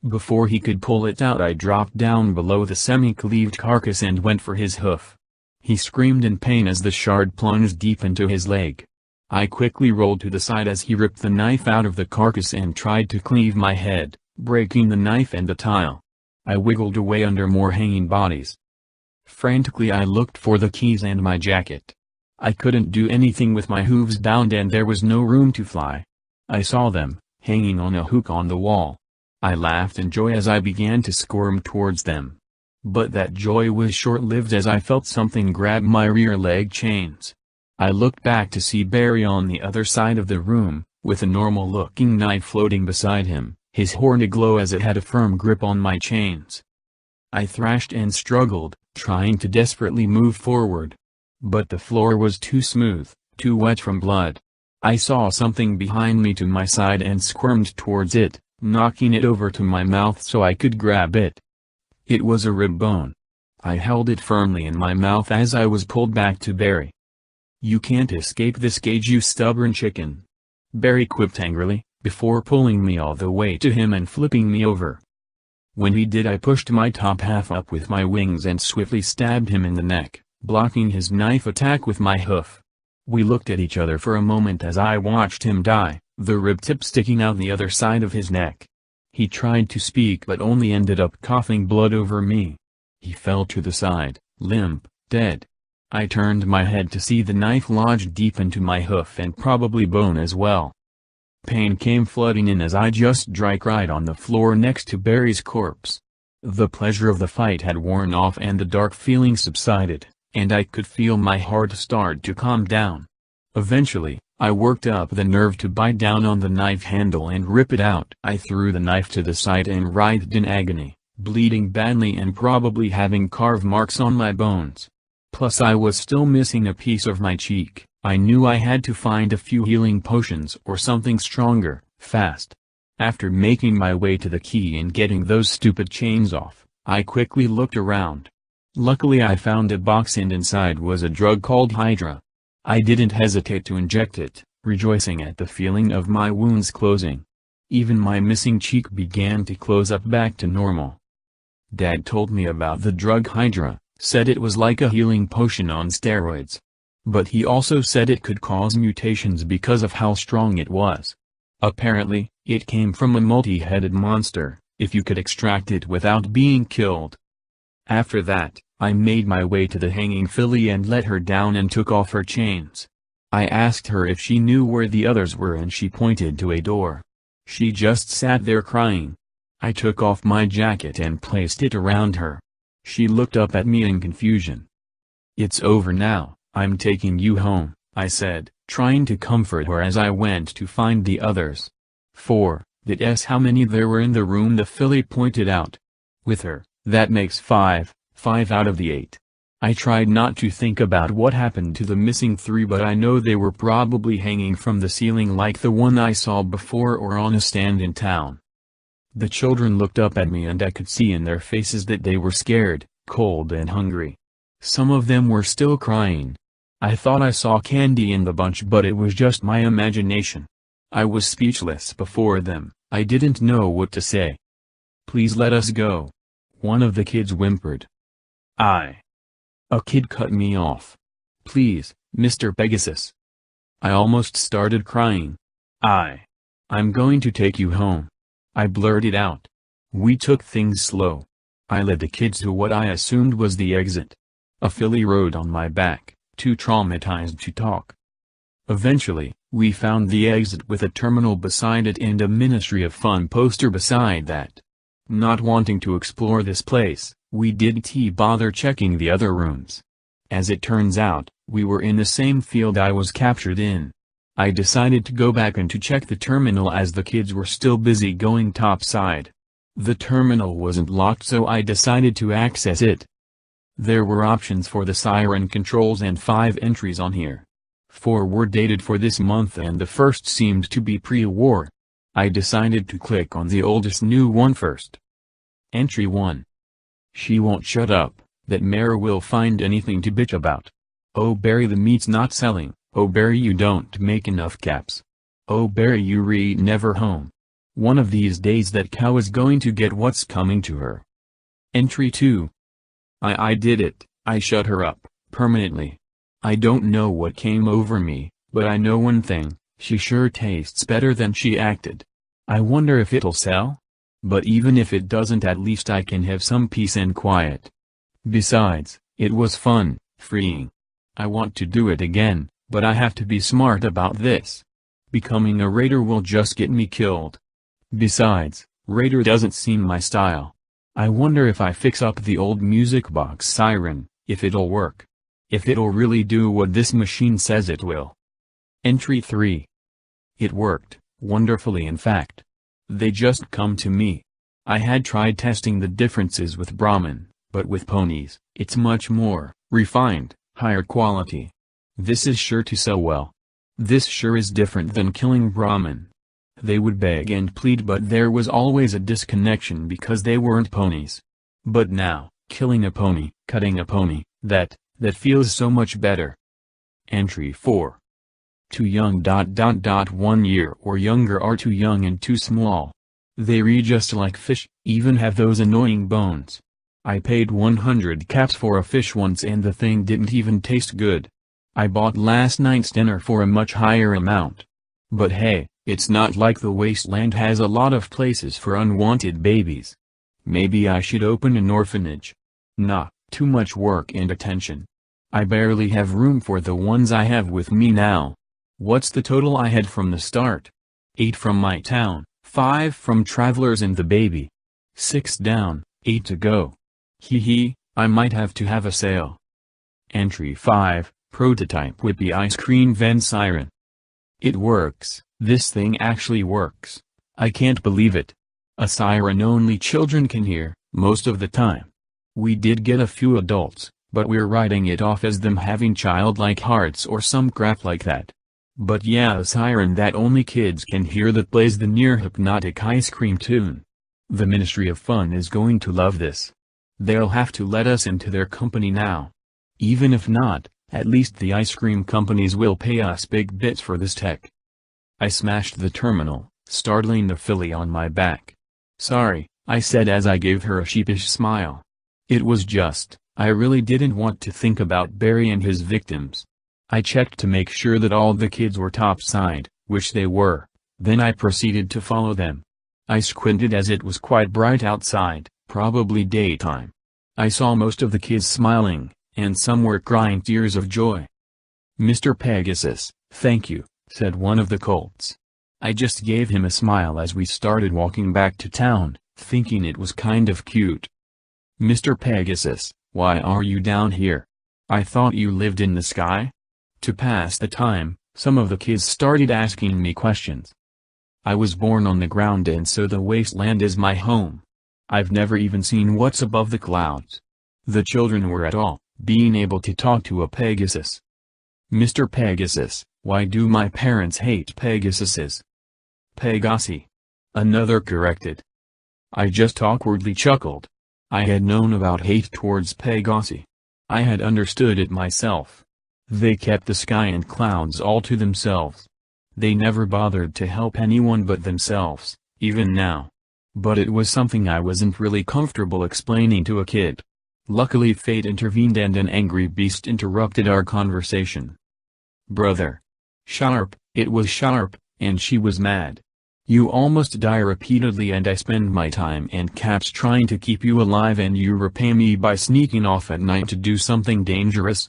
Before he could pull it out, I dropped down below the semi-cleaved carcass and went for his hoof. He screamed in pain as the shard plunged deep into his leg. I quickly rolled to the side as he ripped the knife out of the carcass and tried to cleave my head, breaking the knife and the tile. I wiggled away under more hanging bodies. Frantically I looked for the keys and my jacket. I couldn't do anything with my hooves bound and there was no room to fly. I saw them, hanging on a hook on the wall. I laughed in joy as I began to squirm towards them. But that joy was short-lived as I felt something grab my rear leg chains. I looked back to see Barry on the other side of the room, with a normal-looking knife floating beside him, his horn aglow as it had a firm grip on my chains. I thrashed and struggled, trying to desperately move forward. But the floor was too smooth, too wet from blood. I saw something behind me to my side and squirmed towards it, knocking it over to my mouth so I could grab it. It was a rib bone. I held it firmly in my mouth as I was pulled back to Barry. "You can't escape this cage, you stubborn chicken," Barry quipped angrily, before pulling me all the way to him and flipping me over. When he did, I pushed my top half up with my wings and swiftly stabbed him in the neck, blocking his knife attack with my hoof. We looked at each other for a moment as I watched him die, the rib tip sticking out the other side of his neck. He tried to speak but only ended up coughing blood over me. He fell to the side, limp, dead. I turned my head to see the knife lodged deep into my hoof and probably bone as well. Pain came flooding in as I just dry cried on the floor next to Barry's corpse. The pleasure of the fight had worn off and the dark feeling subsided, and I could feel my heart start to calm down. Eventually, I worked up the nerve to bite down on the knife handle and rip it out. I threw the knife to the side and writhed in agony, bleeding badly and probably having carve marks on my bones. Plus I was still missing a piece of my cheek. I knew I had to find a few healing potions or something stronger, fast. After making my way to the key and getting those stupid chains off, I quickly looked around. Luckily I found a box and inside was a drug called Hydra. I didn't hesitate to inject it, rejoicing at the feeling of my wounds closing. Even my missing cheek began to close up back to normal. Dad told me about the drug Hydra, said it was like a healing potion on steroids. But he also said it could cause mutations because of how strong it was. Apparently, it came from a multi-headed monster, if you could extract it without being killed. After that, I made my way to the hanging filly and let her down and took off her chains. I asked her if she knew where the others were and she pointed to a door. She just sat there crying. I took off my jacket and placed it around her. She looked up at me in confusion. "It's over now, I'm taking you home," I said, trying to comfort her as I went to find the others. That's how many there were in the room, the filly pointed out. With her, that makes 5 out of the 8. I tried not to think about what happened to the missing 3, but I know they were probably hanging from the ceiling like the one I saw before or on a stand in town. The children looked up at me and I could see in their faces that they were scared, cold and hungry. Some of them were still crying. I thought I saw Candy in the bunch, but it was just my imagination. I was speechless before them, I didn't know what to say. "Please let us go," one of the kids whimpered. A kid cut me off. "Please, Mr. Pegasus." I almost started crying. I'm going to take you home," I blurted out. We took things slow. I led the kids to what I assumed was the exit. A filly rode on my back, too traumatized to talk. Eventually, we found the exit with a terminal beside it and a Ministry of Fun poster beside that. Not wanting to explore this place, we didn't bother checking the other rooms. As it turns out, we were in the same field I was captured in. I decided to go back and to check the terminal as the kids were still busy going topside. The terminal wasn't locked, so I decided to access it. There were options for the siren controls and 5 entries on here. 4 were dated for this month and the first seemed to be pre-war. I decided to click on the oldest new one first. Entry 1. "She won't shut up, that mare will find anything to bitch about. Oh Barry, the meat's not selling. Oh Barry, you don't make enough caps. Oh Barry, you read never home. One of these days that cow is going to get what's coming to her." Entry 2. I did it, I shut her up, permanently. I don't know what came over me, but I know one thing, she sure tastes better than she acted. I wonder if it'll sell? But even if it doesn't, at least I can have some peace and quiet. Besides, it was fun, freeing. I want to do it again, but I have to be smart about this. Becoming a raider will just get me killed. Besides, raider doesn't seem my style. I wonder if I fix up the old music box siren, if it'll work. If it'll really do what this machine says it will. Entry 3. It worked, wonderfully in fact. They just come to me. I had tried testing the differences with Brahmin, but with ponies, it's much more refined, higher quality. This is sure to sell well. This sure is different than killing Brahmin. They would beg and plead, but there was always a disconnection because they weren't ponies. But now, killing a pony, cutting a pony, that feels so much better. Entry 4. Too young. 1 year or younger are too young and too small. They read just like fish, even have those annoying bones. I paid 100 caps for a fish once and the thing didn't even taste good. I bought last night's dinner for a much higher amount. But hey, it's not like the wasteland has a lot of places for unwanted babies. Maybe I should open an orphanage. Nah, too much work and attention. I barely have room for the ones I have with me now. What's the total I had from the start? 8 from my town, 5 from travelers and the baby. 6 down, 8 to go. Hee, I might have to have a sale. Entry 5, Prototype Whippy Ice Cream Vent Siren. It works, this thing actually works. I can't believe it. A siren only children can hear, most of the time. We did get a few adults, but we're writing it off as them having childlike hearts or some crap like that. But yeah, a siren that only kids can hear that plays the near hypnotic ice cream tune. The Ministry of Fun is going to love this. They'll have to let us into their company now. Even if not, at least the ice cream companies will pay us big bits for this tech. I smashed the terminal, startling the filly on my back. Sorry, I said as I gave her a sheepish smile. It was just, I really didn't want to think about Barry and his victims. I checked to make sure that all the kids were topside, which they were, then I proceeded to follow them. I squinted as it was quite bright outside, probably daytime. I saw most of the kids smiling, and some were crying tears of joy. "Mr. Pegasus, thank you," said one of the colts. I just gave him a smile as we started walking back to town, thinking it was kind of cute. "Mr. Pegasus, why are you down here? I thought you lived in the sky?" To pass the time, some of the kids started asking me questions. I was born on the ground and so the wasteland is my home. I've never even seen what's above the clouds. The children were at all, being able to talk to a Pegasus. "Mr. Pegasus, why do my parents hate Pegasuses?" "Pegasi," another corrected. I just awkwardly chuckled. I had known about hate towards Pegasi. I had understood it myself. They kept the sky and clouds all to themselves. They never bothered to help anyone but themselves, even now. But it was something I wasn't really comfortable explaining to a kid. Luckily fate intervened and an angry beast interrupted our conversation. "Brother. Sharp," it was Sharp, and she was mad. "You almost die repeatedly and I spend my time and caps trying to keep you alive and you repay me by sneaking off at night to do something dangerous?"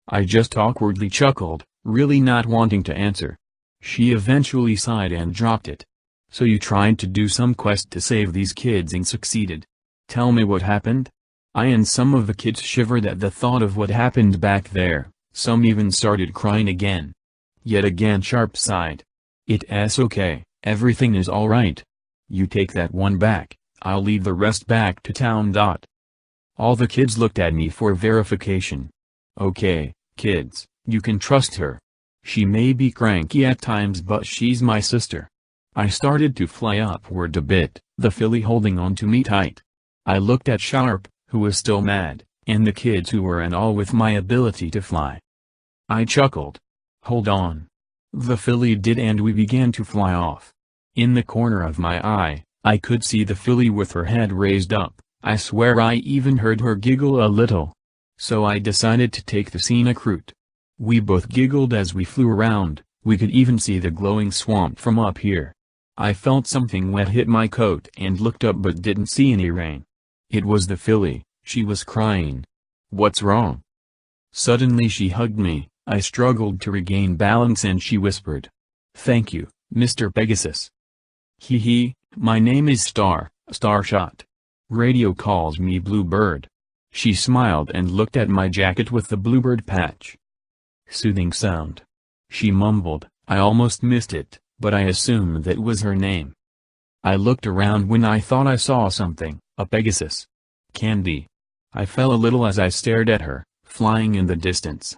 I just awkwardly chuckled, really not wanting to answer. She eventually sighed and dropped it. "So you tried to do some quest to save these kids and succeeded. Tell me what happened?" I and some of the kids shivered at the thought of what happened back there, some even started crying again. Yet again Sharp sighed. "It's okay, everything is alright. You take that one back, I'll leave the rest back to town. All the kids looked at me for verification. "Okay, kids, you can trust her. She may be cranky at times but she's my sister." I started to fly upward a bit, the filly holding on to me tight. I looked at Sharp, who was still mad, and the kids who were in awe with my ability to fly. I chuckled. "Hold on." The filly did and we began to fly off. In the corner of my eye, I could see the filly with her head raised up. I swear I even heard her giggle a little. So I decided to take the scenic route. We both giggled as we flew around, we could even see the glowing swamp from up here. I felt something wet hit my coat and looked up but didn't see any rain. It was the filly, she was crying. "What's wrong?" Suddenly she hugged me, I struggled to regain balance and she whispered. "Thank you, Mr. Pegasus." "Hee hee, my name is Starshot. Radio calls me Bluebird." She smiled and looked at my jacket with the bluebird patch. "Soothing sound." She mumbled, I almost missed it, but I assumed that was her name. I looked around when I thought I saw something, a Pegasus. Candy. I fell a little as I stared at her, flying in the distance.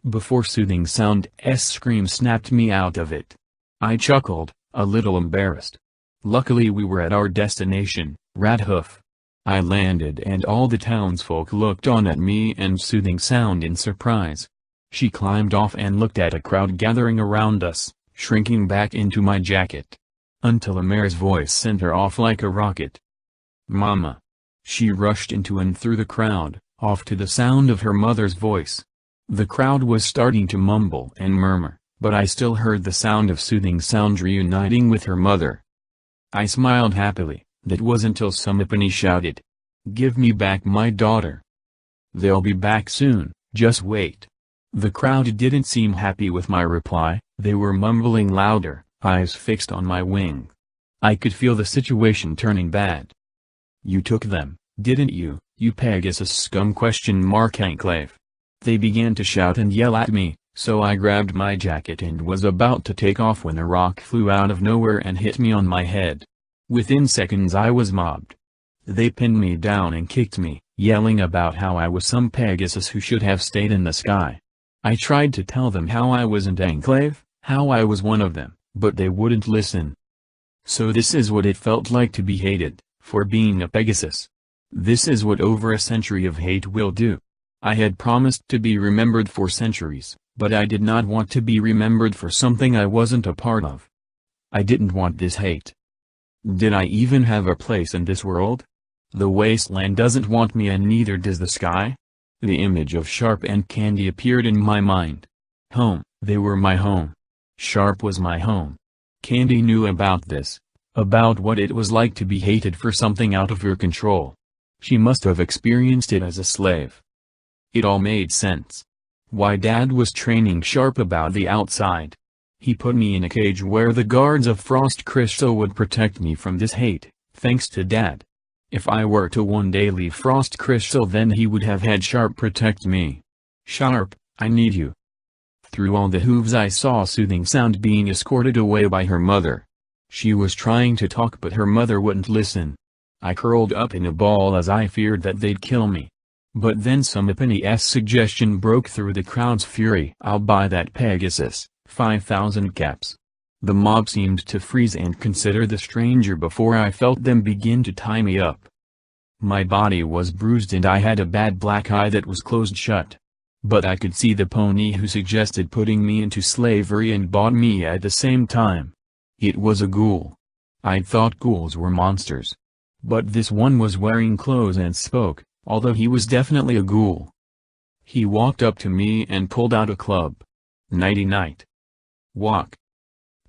Before Soothing Sound's scream snapped me out of it. I chuckled, a little embarrassed. Luckily we were at our destination, Radhoof. I landed and all the townsfolk looked on at me and Soothing Sound in surprise. She climbed off and looked at a crowd gathering around us, shrinking back into my jacket. Until a mare's voice sent her off like a rocket. "Mama." She rushed into and through the crowd, off to the sound of her mother's voice. The crowd was starting to mumble and murmur, but I still heard the sound of Soothing Sound reuniting with her mother. I smiled happily. That was until Sumipani shouted, "Give me back my daughter." "They'll be back soon, just wait." The crowd didn't seem happy with my reply, they were mumbling louder, eyes fixed on my wing. I could feel the situation turning bad. "You took them, didn't you, you Pegasus scum?" Enclave. They began to shout and yell at me, so I grabbed my jacket and was about to take off when a rock flew out of nowhere and hit me on my head. Within seconds I was mobbed. They pinned me down and kicked me, yelling about how I was some Pegasus who should have stayed in the sky. I tried to tell them how I wasn't Enclave, how I was one of them, but they wouldn't listen. So this is what it felt like to be hated, for being a Pegasus. This is what over a century of hate will do. I had promised to be remembered for centuries, but I did not want to be remembered for something I wasn't a part of. I didn't want this hate. Did I even have a place in this world? The wasteland doesn't want me and neither does the sky. The image of Sharp and Candy appeared in my mind. Home, they were my home. Sharp was my home. Candy knew about this, about what it was like to be hated for something out of her control. She must have experienced it as a slave. It all made sense. Why Dad was training Sharp about the outside. He put me in a cage where the guards of Frost Crystal would protect me from this hate, thanks to Dad. If I were to one day leave Frost Crystal, then he would have had Sharp protect me. Sharp, I need you. Through all the hooves I saw Soothing Sound being escorted away by her mother. She was trying to talk but her mother wouldn't listen. I curled up in a ball as I feared that they'd kill me. But then Sumipani's suggestion broke through the crowd's fury. I'll buy that Pegasus, 5,000 caps. The mob seemed to freeze and consider the stranger before I felt them begin to tie me up. My body was bruised and I had a bad black eye that was closed shut. But I could see the pony who suggested putting me into slavery and bought me at the same time. It was a ghoul. I'd thought ghouls were monsters. But this one was wearing clothes and spoke, although he was definitely a ghoul. He walked up to me and pulled out a club. Nighty-night. Walk.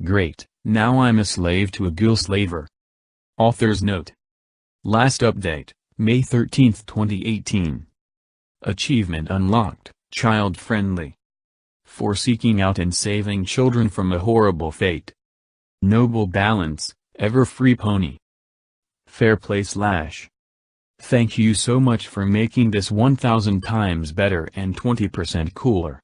Great, now I'm a slave to a ghoul slaver. Author's note. Last update, May 13, 2018. Achievement unlocked, child-friendly. For seeking out and saving children from a horrible fate. Noble balance, ever-free pony. Fair play / Thank you so much for making this 1000 times better and 20% cooler.